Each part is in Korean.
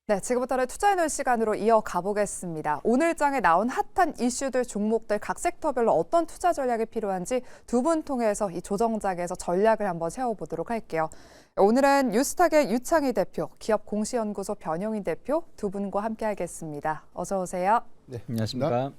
네, 지금부터는 투자해놓은 시간으로 이어가 보겠습니다. 오늘 장에 나온 핫한 이슈들, 종목들 각 섹터별로 어떤 투자 전략이 필요한지 두 분 통해서 이 조정장에서 전략을 한번 세워보도록 할게요. 오늘은 뉴스탁의 유창희 대표, 기업공시연구소 변용인 대표 두 분과 함께하겠습니다. 어서 오세요. 네, 안녕하십니까.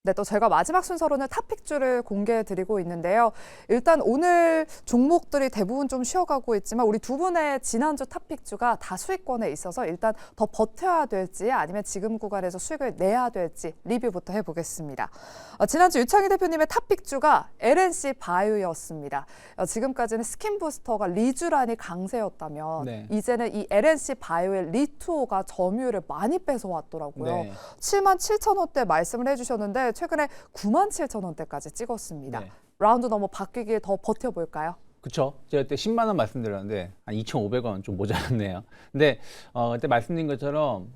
네, 또 저희가 마지막 순서로는 탑픽주를 공개해드리고 있는데요. 일단 오늘 종목들이 대부분 좀 쉬어가고 있지만 우리 두 분의 지난주 탑픽주가 다 수익권에 있어서 일단 더 버텨야 될지 아니면 지금 구간에서 수익을 내야 될지 리뷰부터 해보겠습니다. 지난주 유창희 대표님의 탑픽주가 LNC 바이오였습니다. 지금까지는 스킨부스터가 리쥬란이 강세였다면 네. 이제는 이 LNC 바이오의 리투오가 점유율을 많이 뺏어왔더라고요. 네. 77,000원대 말씀을 해주셨는데 최근에 97,000원대까지 찍었습니다. 네. 라운드 넘어 바뀌길 더 버텨볼까요? 그렇죠. 제가 그때 10만 원 말씀드렸는데 한 2,500원 좀 모자랐네요. 근데 그때 말씀드린 것처럼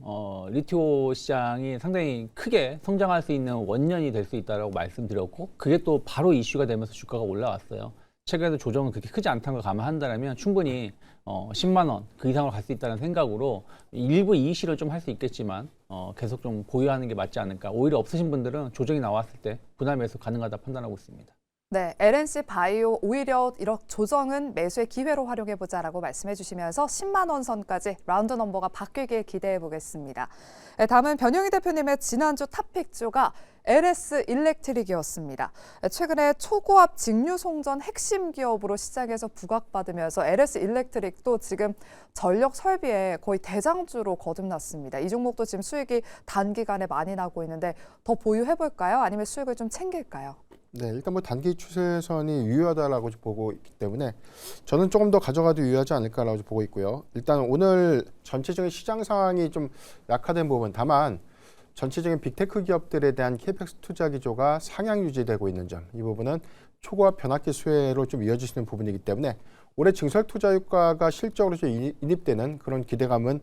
리티오 시장이 상당히 크게 성장할 수 있는 원년이 될 수 있다고 말씀드렸고 그게 또 바로 이슈가 되면서 주가가 올라왔어요. 최근에도 조정은 그렇게 크지 않다는 걸 감안한다면 충분히 10만 원 그 이상으로 갈 수 있다는 생각으로 일부 이익실을 좀 할 수 있겠지만 계속 좀 보유하는 게 맞지 않을까. 오히려 없으신 분들은 조정이 나왔을 때 분할 매수 가능하다 판단하고 있습니다. 네, LNC 바이오 오히려 이런 조정은 매수의 기회로 활용해보자라고 말씀해 주시면서 10만 원 선까지 라운드 넘버가 바뀌길 기대해 보겠습니다. 네, 다음은 변용희 대표님의 지난주 탑픽주가 LS 일렉트릭이었습니다. 최근에 초고압 직류 송전 핵심 기업으로 시장에서 부각받으면서 LS 일렉트릭도 지금 전력 설비에 거의 대장주로 거듭났습니다. 이 종목도 지금 수익이 단기간에 많이 나고 있는데 더 보유해볼까요? 아니면 수익을 좀 챙길까요? 네, 일단 뭐 단기 추세선이 유효하다라고 보고 있기 때문에 저는 조금 더 가져가도 유효하지 않을까라고 보고 있고요. 일단 오늘 전체적인 시장 상황이 좀 약화된 부분, 다만 전체적인 빅테크 기업들에 대한 캐펙스 투자 기조가 상향 유지되고 있는 점, 이 부분은 초고압 변압기 수혜로 좀 이어질 수 있는 부분이기 때문에 올해 증설 투자 효과가 실적으로 좀 인입되는 그런 기대감은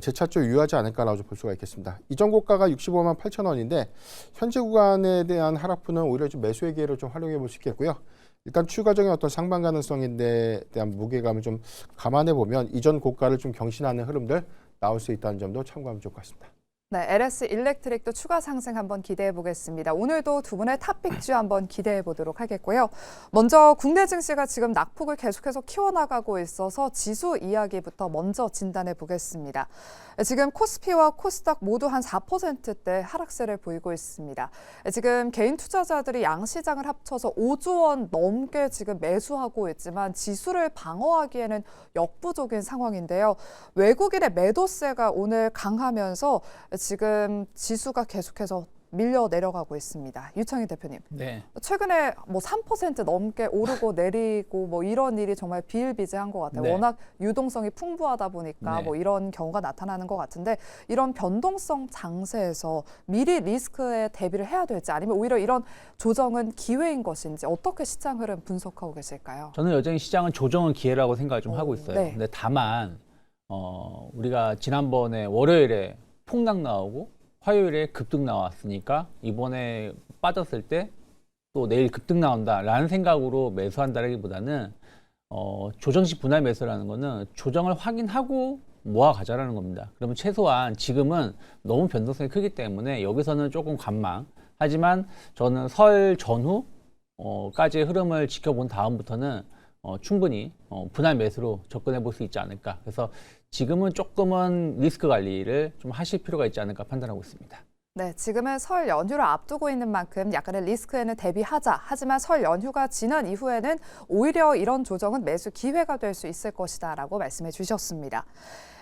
재차 좀 유효하지 않을까라고 볼 수가 있겠습니다. 이전 고가가 65만 8천 원인데 현재 구간에 대한 하락분은 오히려 좀 매수의 기회로 좀 활용해 볼 수 있겠고요. 일단 추가적인 어떤 상방 가능성에 대한 무게감을 좀 감안해 보면 이전 고가를 좀 경신하는 흐름들 나올 수 있다는 점도 참고하면 좋을 것 같습니다. 네, LS 일렉트릭도 추가 상승 한번 기대해 보겠습니다. 오늘도 두 분의 탑픽주 한번 기대해 보도록 하겠고요. 먼저 국내 증시가 지금 낙폭을 계속해서 키워나가고 있어서 지수 이야기부터 먼저 진단해 보겠습니다. 지금 코스피와 코스닥 모두 한 4%대 하락세를 보이고 있습니다. 지금 개인 투자자들이 양시장을 합쳐서 5조 원 넘게 지금 매수하고 있지만 지수를 방어하기에는 역부족인 상황인데요. 외국인의 매도세가 오늘 강하면서 지금 지수가 계속해서 밀려 내려가고 있습니다. 유창희 대표님. 네. 최근에 뭐 3% 넘게 오르고 내리고 뭐 이런 일이 정말 비일비재한 것 같아요. 네. 워낙 유동성이 풍부하다 보니까 네. 뭐 이런 경우가 나타나는 것 같은데 이런 변동성 장세에서 미리 리스크에 대비를 해야 될지 아니면 오히려 이런 조정은 기회인 것인지 어떻게 시장 흐름 분석하고 계실까요? 저는 여전히 시장은 조정은 기회라고 생각을 좀 하고 있어요. 네. 근데 다만 우리가 지난번에 월요일에 폭락 나오고 화요일에 급등 나왔으니까 이번에 빠졌을 때 또 내일 급등 나온다라는 생각으로 매수한다라기보다는 조정식 분할 매수라는 거는 조정을 확인하고 모아 가자라는 겁니다. 그러면 최소한 지금은 너무 변동성이 크기 때문에 여기서는 조금 관망. 하지만 저는 설 전후 까지의 흐름을 지켜본 다음부터는 충분히 분할 매수로 접근해 볼 수 있지 않을까. 그래서 지금은 조금은 리스크 관리를 좀 하실 필요가 있지 않을까 판단하고 있습니다. 네, 지금은 설 연휴를 앞두고 있는 만큼 약간의 리스크에는 대비하자. 하지만 설 연휴가 지난 이후에는 오히려 이런 조정은 매수 기회가 될 수 있을 것이다라고 말씀해 주셨습니다.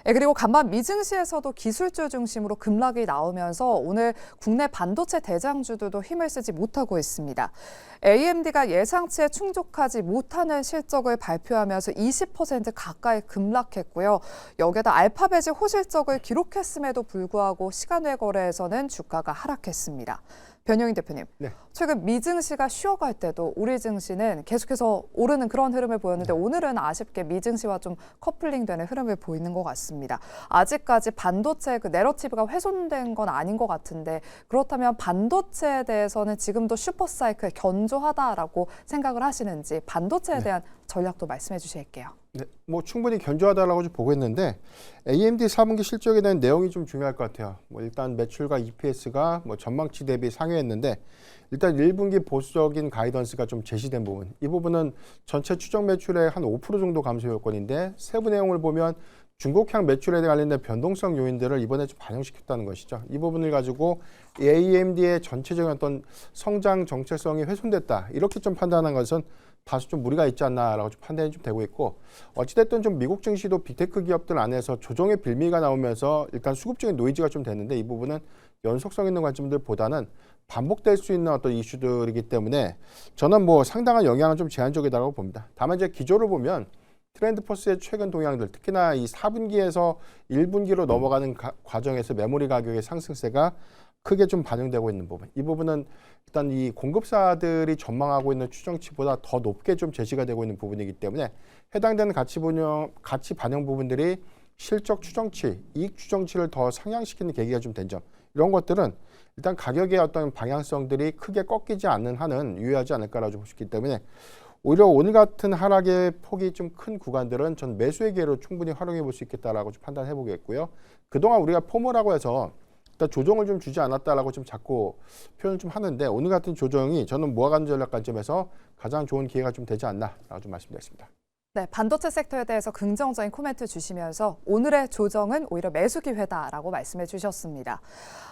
그리고 간밤 미증시에서도 기술주 중심으로 급락이 나오면서 오늘 국내 반도체 대장주들도 힘을 쓰지 못하고 있습니다. AMD가 예상치에 충족하지 못하는 실적을 발표하면서 20% 가까이 급락했고요. 여기에다 알파벳이 호실적을 기록했음에도 불구하고 시간외 거래에서는 주가가 하락했습니다. 변용인 대표님, 네. 최근 미증시가 쉬어갈 때도 우리 증시는 계속해서 오르는 그런 흐름을 보였는데 오늘은 아쉽게 미증시와 좀 커플링되는 흐름을 보이는 것 같습니다. 아직까지 반도체 그 내러티브가 훼손된 건 아닌 것 같은데 그렇다면 반도체에 대해서는 지금도 슈퍼사이클 견조하다라고 생각을 하시는지 반도체에 대한 전략도 말씀해 주실게요. 네, 뭐 충분히 견조하다라고 좀 보고 있는데 AMD 4분기 실적에 대한 내용이 좀 중요할 것 같아요. 뭐 일단 매출과 EPS가 뭐 전망치 대비 상회했는데 일단 1분기 보수적인 가이던스가 좀 제시된 부분. 이 부분은 전체 추정 매출의 한 5% 정도 감소 요건인데 세부 내용을 보면 중국향 매출에 관련된 변동성 요인들을 이번에 좀 반영시켰다는 것이죠. 이 부분을 가지고 AMD의 전체적인 어떤 성장 정체성이 훼손됐다. 이렇게 좀 판단한 것은 다소 좀 무리가 있지 않나라고 좀 판단이 좀 되고 있고 어찌됐든 좀 미국 증시도 빅테크 기업들 안에서 조정의 빌미가 나오면서 일단 수급적인 노이즈가 좀 됐는데 이 부분은 연속성 있는 관점들보다는 반복될 수 있는 어떤 이슈들이기 때문에 저는 뭐 상당한 영향은 좀 제한적이다라고 봅니다. 다만 이제 기조를 보면 트렌드포스의 최근 동향들 특히나 이 4분기에서 1분기로 넘어가는 과정에서 메모리 가격의 상승세가 크게 좀 반영되고 있는 부분. 이 부분은 일단 이 공급사들이 전망하고 있는 추정치보다 더 높게 좀 제시가 되고 있는 부분이기 때문에 해당되는 가치 반영 부분들이 실적 추정치, 이익 추정치를 더 상향시키는 계기가 좀 된 점. 이런 것들은 일단 가격의 어떤 방향성들이 크게 꺾이지 않는 한은 유의하지 않을까라고 볼 수 있기 때문에 오히려 오늘 같은 하락의 폭이 좀 큰 구간들은 전 매수의 기회로 충분히 활용해 볼 수 있겠다라고 좀 판단해 보겠고요. 그동안 우리가 포모라고 해서 일단 조정을 좀 주지 않았다라고 좀 자꾸 표현을 좀 하는데 오늘 같은 조정이 저는 무화관 전략 관점에서 가장 좋은 기회가 좀 되지 않나라고 좀 말씀드리겠습니다. 네, 반도체 섹터에 대해서 긍정적인 코멘트 주시면서 오늘의 조정은 오히려 매수 기회다라고 말씀해 주셨습니다.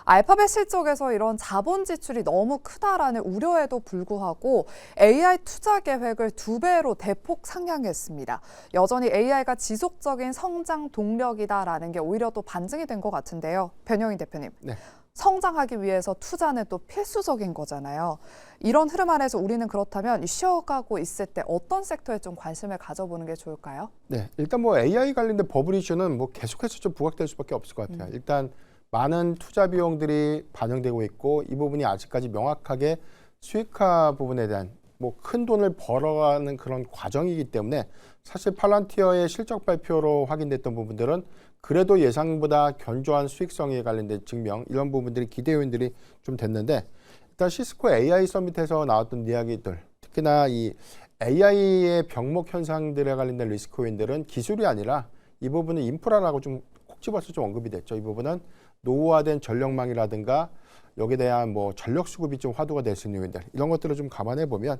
알파벳 실적에서 이런 자본 지출이 너무 크다라는 우려에도 불구하고 AI 투자 계획을 2배로 대폭 상향했습니다. 여전히 AI가 지속적인 성장 동력이다라는 게 오히려 또 반증이 된 것 같은데요. 변영인 대표님. 네. 성장하기 위해서 투자는 또 필수적인 거잖아요. 이런 흐름 안에서 우리는 그렇다면 쉬어가고 있을 때 어떤 섹터에 좀 관심을 가져보는 게 좋을까요? 네, 일단 뭐 AI 관련된 버블 이슈는 뭐 계속해서 좀 부각될 수밖에 없을 것 같아요. 일단 많은 투자 비용들이 반영되고 있고 이 부분이 아직까지 명확하게 수익화 부분에 대한 뭐 큰 돈을 벌어가는 그런 과정이기 때문에 사실 팔란티어의 실적 발표로 확인됐던 부분들은 그래도 예상보다 견조한 수익성에 관련된 증명 이런 부분들이 기대 요인들이 좀 됐는데 일단 시스코 AI 서밋에서 나왔던 이야기들 특히나 이 AI의 병목 현상들에 관련된 리스크 요인들은 기술이 아니라 이 부분은 인프라라고 좀 콕 집어서 좀 언급이 됐죠. 이 부분은 노후화된 전력망이라든가 여기에 대한 뭐 전력 수급이 좀 화두가 될 수 있는 요인들 이런 것들을 좀 감안해 보면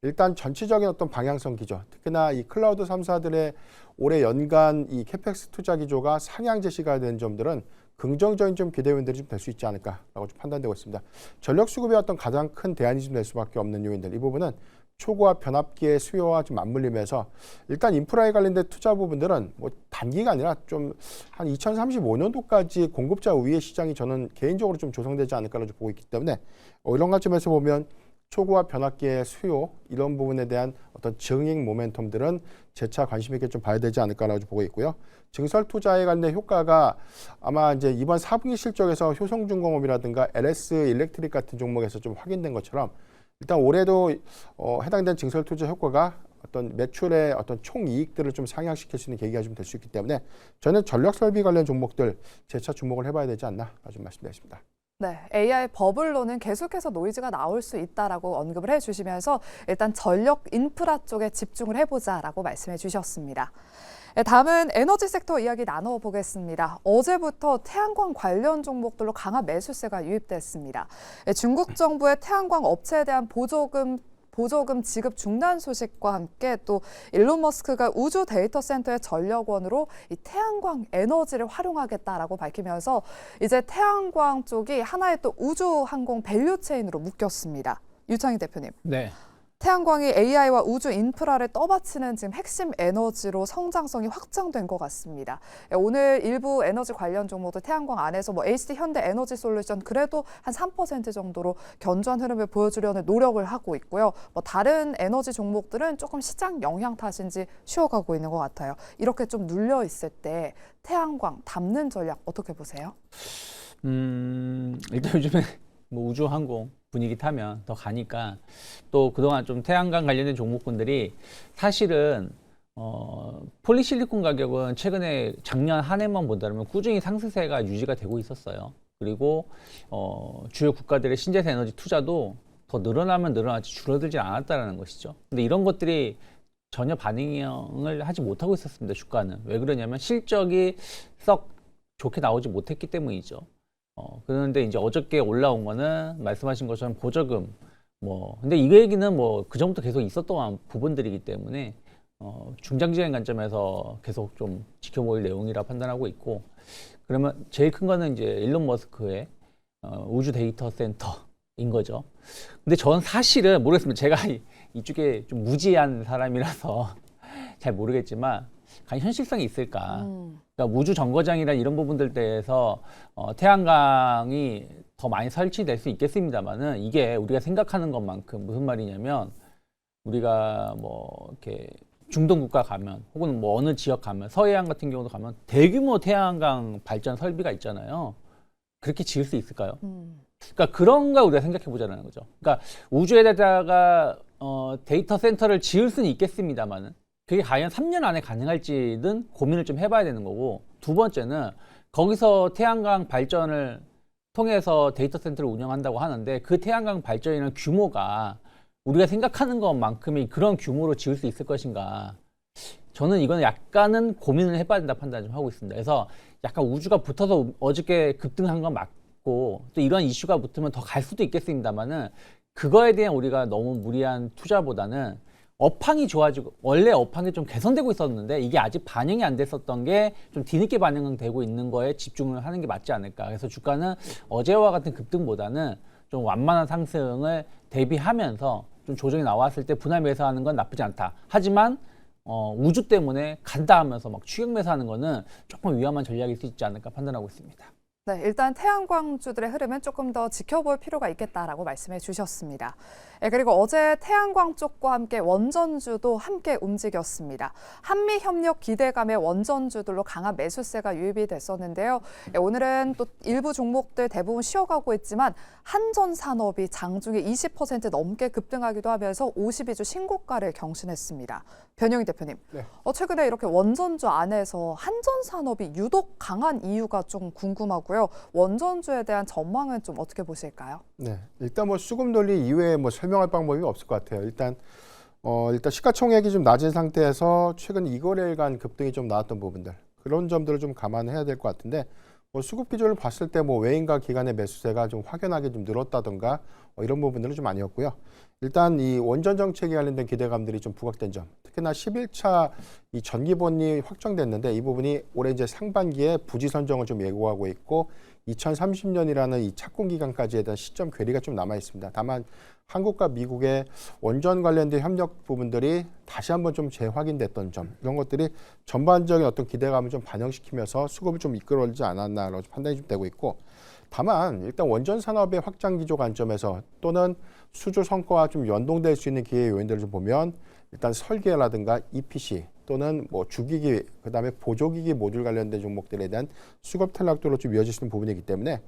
일단 전체적인 어떤 방향성 기조, 특히나 이 클라우드 3사들의 올해 연간 이 캐펙스 투자 기조가 상향 제시가 된 점들은 긍정적인 좀 기대 요인들이 좀 될 수 있지 않을까라고 좀 판단되고 있습니다. 전력 수급의 어떤 가장 큰 대안이 좀 될 수밖에 없는 요인들 이 부분은 초고화 변압기의 수요와 좀 맞물리면서 일단 인프라에 관련된 투자 부분들은 뭐 단기가 아니라 좀 한 2035년도까지 공급자 우위의 시장이 저는 개인적으로 좀 조성되지 않을까라고 보고 있기 때문에 이런 관점에서 보면 초고화 변압기의 수요 이런 부분에 대한 어떤 증익 모멘텀들은 재차 관심 있게 좀 봐야 되지 않을까라고 보고 있고요. 증설 투자에 관련 효과가 아마 이제 이번 4분기 실적에서 효성중공업이라든가 LS 일렉트릭 같은 종목에서 좀 확인된 것처럼 일단 올해도 해당된 증설 투자 효과가 어떤 매출의 어떤 총 이익들을 좀 상향시킬 수 있는 계기가 좀 될 수 있기 때문에 저는 전력 설비 관련 종목들 재차 주목을 해봐야 되지 않나 좀 말씀드리겠습니다. 네, AI 버블로는 계속해서 노이즈가 나올 수 있다라고 언급을 해주시면서 일단 전력 인프라 쪽에 집중을 해보자라고 말씀해 주셨습니다. 네, 다음은 에너지 sek터 이야기 나눠보겠습니다. 어제부터 태양광 관련 종목들로 강한 매수세가 유입됐습니다. 네, 중국 정부의 태양광 업체에 대한 보조금 지급 중단 소식과 함께 또 일론 머스크가 우주 데이터 센터의 전력원으로 이 태양광 에너지를 활용하겠다라고 밝히면서 이제 태양광 쪽이 하나의 또 우주 항공 밸류 체인으로 묶였습니다. 유창희 대표님. 네. 태양광이 AI와 우주 인프라를 떠받치는 지금 핵심 에너지로 성장성이 확장된 것 같습니다. 오늘 일부 에너지 관련 종목들 태양광 안에서 뭐 HD 현대 에너지 솔루션 그래도 한 3% 정도로 견조한 흐름을 보여주려는 노력을 하고 있고요. 뭐 다른 에너지 종목들은 조금 시장 영향 탓인지 쉬어가고 있는 것 같아요. 이렇게 좀 눌려 있을 때 태양광 담는 전략 어떻게 보세요? 일단 요즘에 뭐 우주 항공 분위기 타면 더 가니까 또 그동안 좀 태양광 관련된 종목군들이 사실은 폴리실리콘 가격은 최근에 작년 한 해만 본다면 꾸준히 상승세가 유지가 되고 있었어요. 그리고 주요 국가들의 신재생 에너지 투자도 더 늘어나면 늘어나지 줄어들지 않았다는 것이죠. 근데 이런 것들이 전혀 반응을 하지 못하고 있었습니다. 주가는. 왜 그러냐면 실적이 썩 좋게 나오지 못했기 때문이죠. 그런데 이제 어저께 올라온 거는 말씀하신 것처럼 보조금 근데 이 얘기는 그 전부터 계속 있었던 부분들이기 때문에 중장기적인 관점에서 계속 좀 지켜볼 내용이라 판단하고 있고, 그러면 제일 큰 거는 이제 일론 머스크의 우주 데이터 센터인 거죠. 근데 전 사실은 모르겠습니다. 제가 이쪽에 좀 무지한 사람이라서 잘 모르겠지만 과연 현실성이 있을까? 그러니까 우주 정거장이나 이런 부분들 대해서 태양광이 더 많이 설치될 수 있겠습니다만은 이게 우리가 생각하는 것만큼 무슨 말이냐면 우리가 이렇게 중동 국가 가면 혹은 어느 지역 가면 서해안 같은 경우도 가면 대규모 태양광 발전 설비가 있잖아요. 그렇게 지을 수 있을까요? 그러니까 그런 거 우리가 생각해 보자는 거죠. 그러니까 우주에다가 데이터 센터를 지을 수는 있겠습니다만은 그게 과연 3년 안에 가능할지는 고민을 좀 해봐야 되는 거고, 두 번째는 거기서 태양광 발전을 통해서 데이터 센터를 운영한다고 하는데 그 태양광 발전이라는 규모가 우리가 생각하는 것만큼의 그런 규모로 지을 수 있을 것인가. 저는 이거는 약간은 고민을 해봐야 된다 판단 좀 하고 있습니다. 그래서 약간 우주가 붙어서 어저께 급등한 건 맞고 또 이런 이슈가 붙으면 더 갈 수도 있겠습니다만은 그거에 대한 우리가 너무 무리한 투자보다는 업황이 좋아지고 원래 업황이 좀 개선되고 있었는데 이게 아직 반영이 안 됐었던 게 좀 뒤늦게 반영되고 있는 거에 집중을 하는 게 맞지 않을까. 그래서 주가는 어제와 같은 급등보다는 좀 완만한 상승을 대비하면서 좀 조정이 나왔을 때 분할 매수하는 건 나쁘지 않다. 하지만 우주 때문에 간다 하면서 막 추격 매수하는 거는 조금 위험한 전략일 수 있지 않을까 판단하고 있습니다. 네, 일단 태양광주들의 흐름은 조금 더 지켜볼 필요가 있겠다라고 말씀해 주셨습니다. 그리고 어제 태양광 쪽과 함께 원전주도 함께 움직였습니다. 한미협력 기대감에 원전주들로 강한 매수세가 유입이 됐었는데요. 오늘은 또 일부 종목들 대부분 쉬어가고 있지만 한전산업이 장중에 20% 넘게 급등하기도 하면서 52주 신고가를 경신했습니다. 변영희 대표님, 네. 최근에 이렇게 원전주 안에서 한전산업이 유독 강한 이유가 좀 궁금하고요. 원전주에 대한 전망은 좀 어떻게 보실까요? 네, 일단 수급 논리 이외에 설명할 방법이 없을 것 같아요. 일단 시가총액이 좀 낮은 상태에서 최근 2거래일간 급등이 좀 나왔던 부분들, 그런 점들을 좀 감안해야 될 것 같은데 수급 기조를 봤을 때 외인과 기관의 매수세가 좀 확연하게 좀 늘었다던가 이런 부분들은 좀 아니었고요. 일단 이 원전 정책에 관련된 기대감들이 좀 부각된 점, 특히나 11차 이 전기본이 확정됐는데 이 부분이 올해 이제 상반기에 부지 선정을 좀 예고하고 있고 2030년이라는 이 착공 기간까지에 대한 시점 괴리가 좀 남아 있습니다. 다만 한국과 미국의 원전 관련된 협력 부분들이 다시 한번 좀 재확인됐던 점, 이런 것들이 전반적인 어떤 기대감을 좀 반영시키면서 수급을 좀 이끌어오지 않았나라고 판단이 좀 되고 있고, 다만 일단 원전 산업의 확장 기조 관점에서 또는 수주 성과와 좀 연동될 수 있는 기회 요인들을 좀 보면 일단 설계라든가 EPC 또는 주기기, 그다음에 보조기기 모듈 관련된 종목들에 대한 수급 탈락도로 좀 이어질 수 있는 부분이기 때문에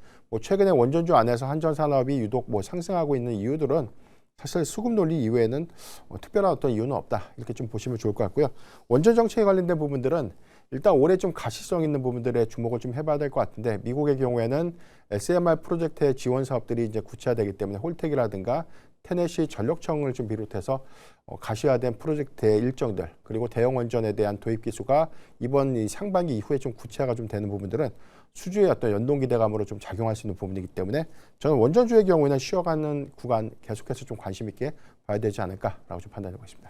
최근에 원전주 안에서 한전 산업이 유독 상승하고 있는 이유들은 사실 수급 논리 이외에는 특별한 어떤 이유는 없다, 이렇게 좀 보시면 좋을 것 같고요. 원전 정책에 관련된 부분들은 일단 올해 좀 가시성 있는 부분들에 주목을 좀 해봐야 될 것 같은데, 미국의 경우에는 SMR 프로젝트의 지원 사업들이 이제 구체화되기 때문에 홀텍이라든가 테네시 전력청을 좀 비롯해서 가시화된 프로젝트의 일정들, 그리고 대형 원전에 대한 도입 기수가 이번 이 상반기 이후에 좀 구체화가 좀 되는 부분들은 수주의 어떤 연동 기대감으로 좀 작용할 수 있는 부분이기 때문에 저는 원전주의 경우에는 쉬어가는 구간 계속해서 좀 관심 있게 봐야 되지 않을까라고 좀 판단하고 있습니다.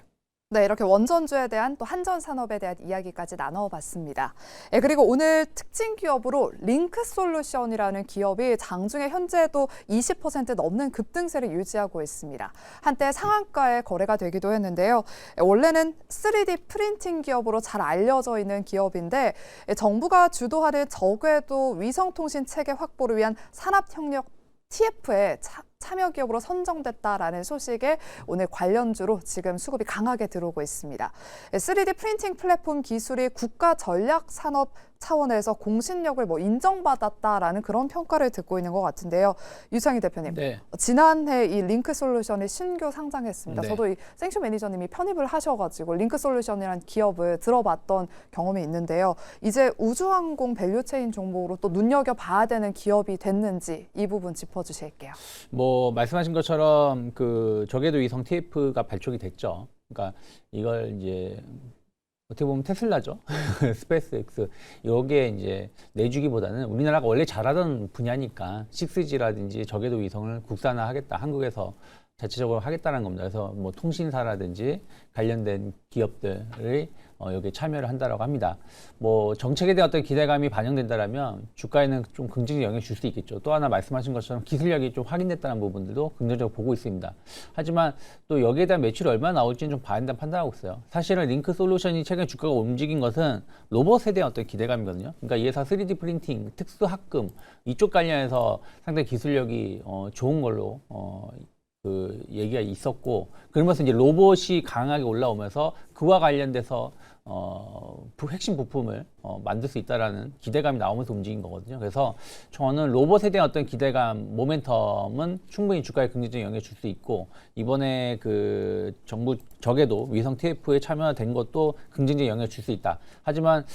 네, 이렇게 원전주에 대한 또 한전산업에 대한 이야기까지 나눠봤습니다. 그리고 오늘 특징 기업으로 링크솔루션이라는 기업이 장중에 현재도 20% 넘는 급등세를 유지하고 있습니다. 한때 상한가에 거래가 되기도 했는데요. 원래는 3D 프린팅 기업으로 잘 알려져 있는 기업인데 정부가 주도하는 저궤도 위성통신 체계 확보를 위한 산업협력 TF에 참여 기업으로 선정됐다라는 소식에 오늘 관련주로 지금 수급이 강하게 들어오고 있습니다. 3D 프린팅 플랫폼 기술이 국가 전략 산업 차원에서 공신력을 인정받았다라는 그런 평가를 듣고 있는 것 같은데요. 유창희 대표님, 네. 지난해 이 링크솔루션이 신규 상장했습니다. 네. 저도 이 생쇼 매니저님이 편입을 하셔가지고 링크솔루션이라는 기업을 들어봤던 경험이 있는데요. 이제 우주항공 밸류체인 종목으로 또 눈여겨봐야 되는 기업이 됐는지 이 부분 짚어주실게요. 말씀하신 것처럼 그 저궤도 위성 TF가 발족이 됐죠. 그러니까 이걸 이제 어떻게 보면 테슬라죠. 스페이스X. 요게 이제 내주기보다는 우리나라가 원래 잘하던 분야니까 6G라든지 저궤도 위성을 국산화하겠다. 한국에서 자체적으로 하겠다는 겁니다. 그래서 뭐 통신사라든지 관련된 기업들이 여기에 참여를 한다라고 합니다. 뭐 정책에 대한 어떤 기대감이 반영된다라면 주가에는 좀 긍정적인 영향을 줄 수 있겠죠. 또 하나 말씀하신 것처럼 기술력이 좀 확인됐다는 부분들도 긍정적으로 보고 있습니다. 하지만 또 여기에 대한 매출이 얼마나 나올지는 좀 봐야 된다고 판단하고 있어요. 사실은 링크 솔루션이 최근 주가가 움직인 것은 로봇에 대한 어떤 기대감이거든요. 그러니까 이 회사 3D 프린팅, 특수 합금 이쪽 관련해서 상당히 기술력이 좋은 걸로 그 얘기가 있었고, 그러면서 이제 로봇이 강하게 올라오면서 그와 관련돼서 핵심 부품을 만들 수 있다라는 기대감이 나오면서 움직인 거거든요. 그래서 저는 로봇에 대한 어떤 기대감, 모멘텀은 충분히 주가에 긍정적인 영향을 줄 수 있고, 이번에 그 정부 저궤도 위성 TF에 참여된 것도 긍정적인 영향을 줄 수 있다. 하지만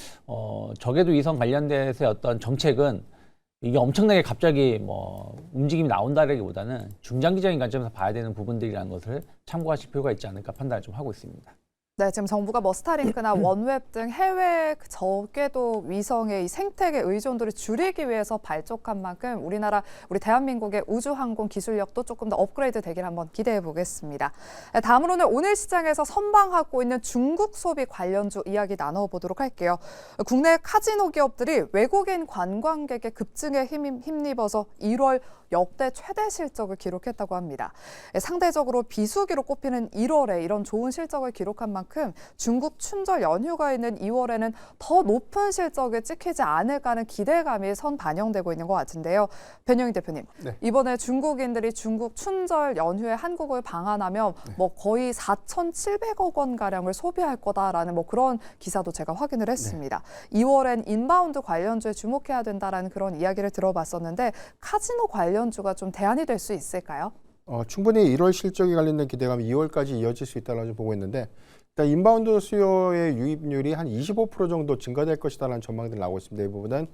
저궤도 위성 관련돼서의 어떤 정책은 이게 엄청나게 갑자기 뭐 움직임이 나온다라기보다는 중장기적인 관점에서 봐야 되는 부분들이라는 것을 참고하실 필요가 있지 않을까 판단을 좀 하고 있습니다. 네, 지금 정부가 뭐 스타링크나 원웹 등 해외 저궤도 위성의 이 생태계 의존도를 줄이기 위해서 발족한 만큼 우리 대한민국의 우주항공 기술력도 조금 더 업그레이드 되길 한번 기대해 보겠습니다. 네, 다음으로는 오늘 시장에서 선방하고 있는 중국 소비 관련주 이야기 나눠보도록 할게요. 국내 카지노 기업들이 외국인 관광객의 급증에 힘입어서 1월 역대 최대 실적을 기록했다고 합니다. 상대적으로 비수기로 꼽히는 1월에 이런 좋은 실적을 기록한 만큼 중국 춘절 연휴가 있는 2월에는 더 높은 실적을 찍히지 않을까 하는 기대감이 선 반영되고 있는 것 같은데요. 변영희 대표님, 네. 이번에 중국인들이 중국 춘절 연휴에 한국을 방한하면 뭐 거의 4,700억 원 가량을 소비할 거다라는 뭐 그런 기사도 제가 확인을 했습니다. 2월엔 인바운드 관련주에 주목해야 된다라는 그런 이야기를 들어봤었는데 카지노 관련주가 좀 대안이 될 수 있을까요? 충분히 1월 실적에 관련된 기대감이 2월까지 이어질 수 있다고 보고 있는데, 일단 인바운드 수요의 유입률이 한 25% 정도 증가될 것이다라는 전망들이 나오고 있습니다. 이 부분은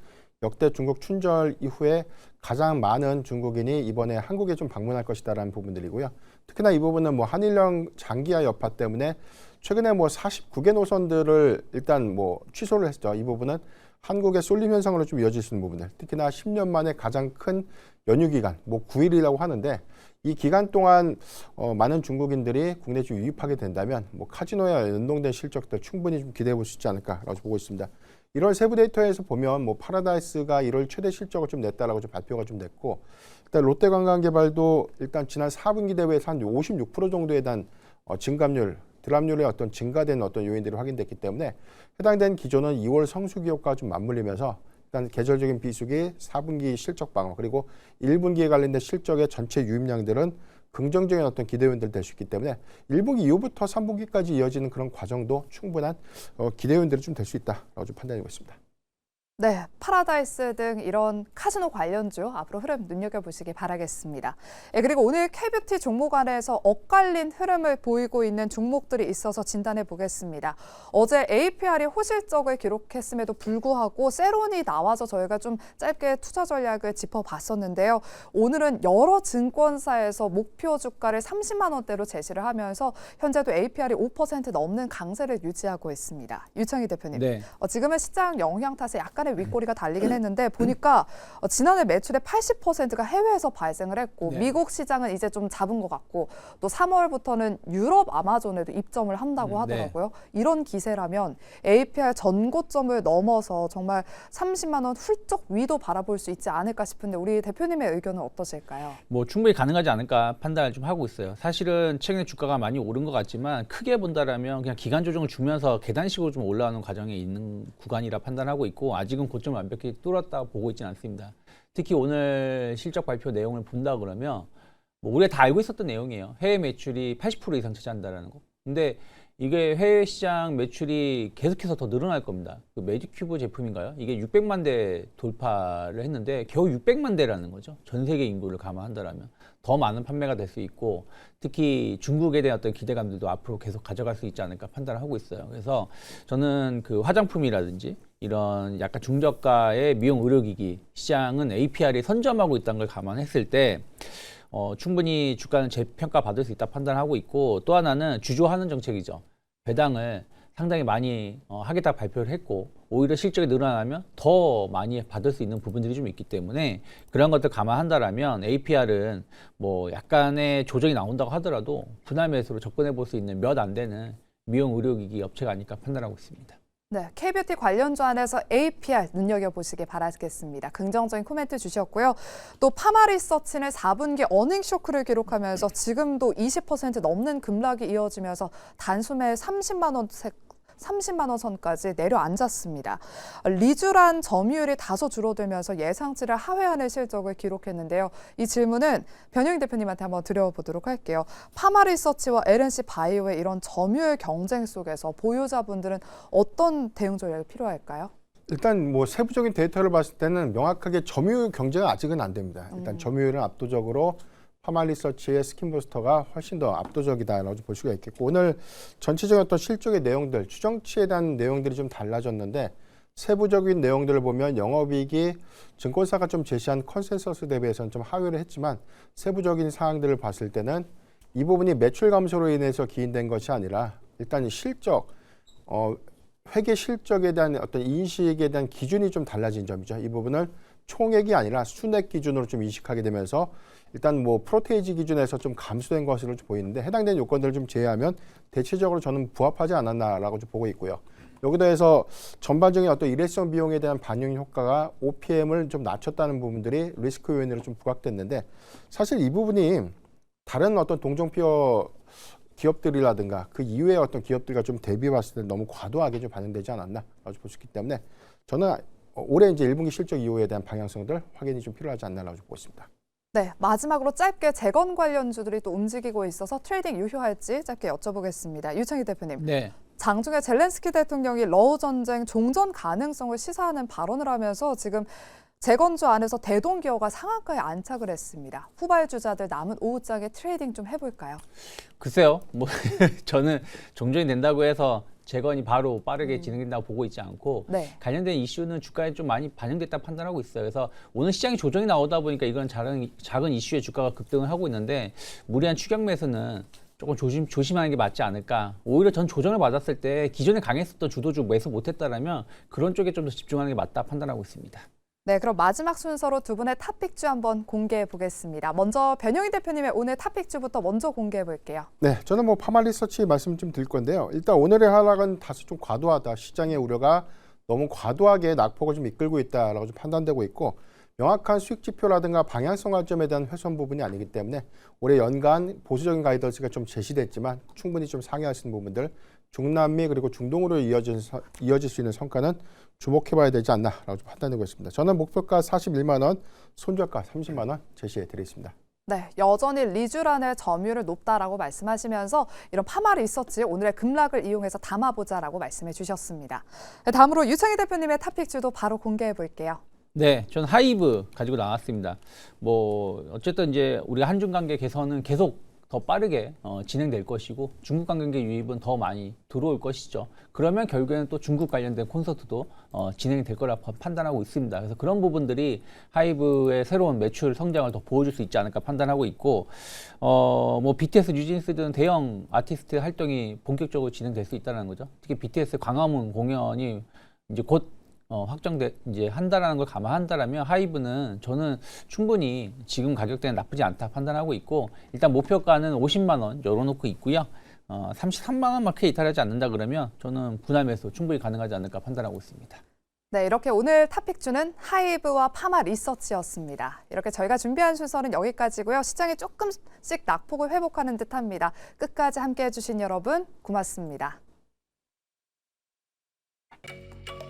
역대 중국 춘절 이후에 가장 많은 중국인이 이번에 한국에 좀 방문할 것이다라는 부분들이고요. 특히나 이 부분은 뭐 한일령 장기화 여파 때문에 최근에 뭐 49개 노선들을 일단 뭐 취소를 했죠. 이 부분은 한국의 쏠림 현상으로 좀 이어질 수 있는 부분들, 특히나 10년 만에 가장 큰 연휴 기간, 뭐 9일이라고 하는데, 이 기간 동안 많은 중국인들이 국내 좀 유입하게 된다면 뭐 카지노와 연동된 실적도 충분히 좀 기대해 볼 수 있지 않을까라고 보고 있습니다. 1월 세부 데이터에서 보면 뭐 파라다이스가 1월 최대 실적을 좀 냈다라고 좀 발표가 좀 됐고, 일단 롯데관광개발도 일단 지난 4분기 대비해서 한 56% 정도에 대한 증감률, 드랍률의 어떤 증가된 어떤 요인들이 확인됐기 때문에 해당된 기조는 2월 성수기업과 좀 맞물리면서 일단 계절적인 비수기, 4분기 실적 방어, 그리고 1분기에 관련된 실적의 전체 유입량들은 긍정적인 어떤 기대 요인들 될 수 있기 때문에 1분기 이후부터 3분기까지 이어지는 그런 과정도 충분한 기대 요인들이 좀 될 수 있다라고 좀 판단하고 있습니다. 네, 파라다이스 등 이런 카지노 관련주 앞으로 흐름 눈여겨보시기 바라겠습니다. 그리고 오늘 K뷰티 종목 안에서 엇갈린 흐름을 보이고 있는 종목들이 있어서 진단해 보겠습니다. 어제 APR이 호실적을 기록했음에도 불구하고 세론이 나와서 저희가 좀 짧게 투자 전략을 짚어봤었는데요. 오늘은 여러 증권사에서 목표 주가를 30만 원대로 제시를 하면서 현재도 APR이 5% 넘는 강세를 유지하고 있습니다. 유창희 대표님, 네. 지금은 시장 영향 탓에 약간의 윗꼬리가 달리긴 했는데 보니까 지난해 매출의 80%가 해외에서 발생을 했고 네. 미국 시장은 이제 좀 잡은 것 같고 또 3월부터는 유럽 아마존에도 입점을 한다고 하더라고요. 이런 기세라면 APR 전고점을 넘어서 정말 30만 원 훌쩍 위도 바라볼 수 있지 않을까 싶은데 우리 대표님의 의견은 어떠실까요? 뭐 충분히 가능하지 않을까 판단을 좀 하고 있어요. 사실은 최근에 주가가 많이 오른 것 같지만 크게 본다라면 그냥 기간 조정을 주면서 계단식으로 좀 올라가는 과정에 있는 구간이라 판단하고 있고, 아직은 고점을 완벽히 뚫었다고 보고 있지는 않습니다. 특히 오늘 실적 발표 내용을 본다 그러면 뭐 우리가 다 알고 있었던 내용이에요. 해외 매출이 80% 이상 차지한다라는 거. 근데 이게 해외 시장 매출이 계속해서 더 늘어날 겁니다. 그 매직큐브 제품인가요? 이게 600만 대 돌파를 했는데 겨우 600만 대라는 거죠. 전 세계 인구를 감안한다라면 더 많은 판매가 될 수 있고, 특히 중국에 대한 어떤 기대감들도 앞으로 계속 가져갈 수 있지 않을까 판단을 하고 있어요. 그래서 저는 그 화장품이라든지 이런 약간 중저가의 미용 의료기기 시장은 APR이 선점하고 있다는 걸 감안했을 때 충분히 주가는 재평가 받을 수 있다 판단하고 있고, 또 하나는 주조하는 정책이죠. 배당을 상당히 많이 하겠다 발표를 했고, 오히려 실적이 늘어나면 더 많이 받을 수 있는 부분들이 좀 있기 때문에 그런 것들 감안한다라면 APR은 뭐 약간의 조정이 나온다고 하더라도 분할 매수로 접근해 볼 수 있는 몇 안 되는 미용 의료기기 업체가 아닐까 판단하고 있습니다. 네, K뷰티 관련주 안에서 APR 눈여겨보시기 바라겠습니다. 긍정적인 코멘트 주셨고요. 또 파마리서치는 4분기 어닝 쇼크를 기록하면서 지금도 20% 넘는 급락이 이어지면서 단숨에 30만 원 선까지 내려앉았습니다. 리쥬란 점유율이 다소 줄어들면서 예상치를 하회하는 실적을 기록했는데요. 이 질문은 변영희 대표님한테 한번 드려보도록 할게요. 파마리서치와 LNC 바이오의 이런 점유율 경쟁 속에서 보유자분들은 어떤 대응 전략이 필요할까요? 일단 뭐 세부적인 데이터를 봤을 때는 명확하게 점유율 경쟁은 아직은 안 됩니다. 일단 점유율은 압도적으로 파마리서치의 스킨부스터가 훨씬 더 압도적이다라고 볼 수가 있겠고, 오늘 전체적인 어떤 실적의 내용들, 추정치에 대한 내용들이 좀 달라졌는데 세부적인 내용들을 보면 영업이익이 증권사가 좀 제시한 컨센서스 대비해서는 좀 하회를 했지만 세부적인 사항들을 봤을 때는 이 부분이 매출 감소로 인해서 기인된 것이 아니라 일단 실적, 회계 실적에 대한 어떤 인식에 대한 기준이 좀 달라진 점이죠. 이 부분을 총액이 아니라 순액 기준으로 좀 인식하게 되면서 일단 뭐 프로테이지 기준에서 좀 감소된 것으로 보이는데 해당되는 요건들을 좀 제외하면 대체적으로 저는 부합하지 않았나라고 좀 보고 있고요. 여기다 해서 전반적인 어떤 일회성 비용에 대한 반영 효과가 OPM을 좀 낮췄다는 부분들이 리스크 요인으로 좀 부각됐는데 사실 이 부분이 다른 어떤 동종피어 기업들이라든가 그 이외의 어떤 기업들과 좀 대비해 봤을 때 너무 과도하게 좀 반영되지 않았나라고 볼 수 있기 때문에 저는 올해 이제 1분기 실적 이후에 대한 방향성들 확인이 좀 필요하지 않나라고 보고 있습니다. 네, 마지막으로 짧게 재건 관련주들이 또 움직이고 있어서 트레이딩 유효할지 짧게 여쭤보겠습니다. 유창희 대표님. 네. 장중에 젤렌스키 대통령이 러우 전쟁 종전 가능성을 시사하는 발언을 하면서 지금 재건주 안에서 대동기어가 상한가에 안착을 했습니다. 후발주자들 남은 오후장에 트레이딩 좀 해볼까요? 글쎄요. 뭐 저는 종전이 된다고 해서 재건이 바로 빠르게 진행된다고 보고 있지 않고 네. 관련된 이슈는 주가에 좀 많이 반영됐다 판단하고 있어요. 그래서 오늘 시장이 조정이 나오다 보니까 이건 작은 이슈에 주가가 급등을 하고 있는데 무리한 추격 매수는 조금 조심하는 게 맞지 않을까. 오히려 전 조정을 받았을 때 기존에 강했었던 주도주 매수 못했다라면 그런 쪽에 좀 더 집중하는 게 맞다 판단하고 있습니다. 네, 그럼 마지막 순서로 두 분의 탑픽주 한번 공개해 보겠습니다. 먼저 변영희 대표님의 오늘 탑픽주부터 먼저 공개해 볼게요. 네, 저는 뭐 파마리서치 말씀 좀 드릴 건데요. 일단 오늘의 하락은 다소 좀 과도하다. 시장의 우려가 너무 과도하게 낙폭을 좀 이끌고 있다라고 좀 판단되고 있고 명확한 수익 지표라든가 방향성 관점에 대한 훼손 부분이 아니기 때문에 올해 연간 보수적인 가이던스가 좀 제시됐지만 충분히 좀 상회할 수 있는 부분들 중남미 그리고 중동으로 이어질 수 있는 성과는 주목해봐야 되지 않나라고 좀 판단되고 있습니다. 저는 목표가 41만 원, 손절가 30만 원 제시해 드리겠습니다. 네, 여전히 리쥬란의 점유율을 높다라고 말씀하시면서 이런 파마 리서치 오늘의 급락을 이용해서 담아보자라고 말씀해 주셨습니다. 네, 다음으로 유창희 대표님의 탑픽주도 바로 공개해 볼게요. 네, 전 하이브 가지고 나왔습니다. 뭐 어쨌든 이제 우리가 한중 관계 개선은 계속 더 빠르게 진행될 것이고 중국 관계 유입은 더 많이 들어올 것이죠. 그러면 결국에는 또 중국 관련된 콘서트도 진행이 될 거라 판단하고 있습니다. 그래서 그런 부분들이 하이브의 새로운 매출 성장을 더 보여줄 수 있지 않을까 판단하고 있고 뭐 BTS, 뉴진스 등 대형 아티스트 활동이 본격적으로 진행될 수 있다는 거죠. 특히 BTS 광화문 공연이 이제 곧 이제 한다라는 걸 감안한다라면 하이브는 저는 충분히 지금 가격대는 나쁘지 않다 판단하고 있고 일단 목표가는 50만 원 열어놓고 있고요. 33만 원 마크에 이탈하지 않는다 그러면 저는 분할 매수 충분히 가능하지 않을까 판단하고 있습니다. 네, 이렇게 오늘 탑픽주는 하이브와 파마 리서치였습니다. 이렇게 저희가 준비한 순서는 여기까지고요. 시장이 조금씩 낙폭을 회복하는 듯합니다. 끝까지 함께해 주신 여러분 고맙습니다.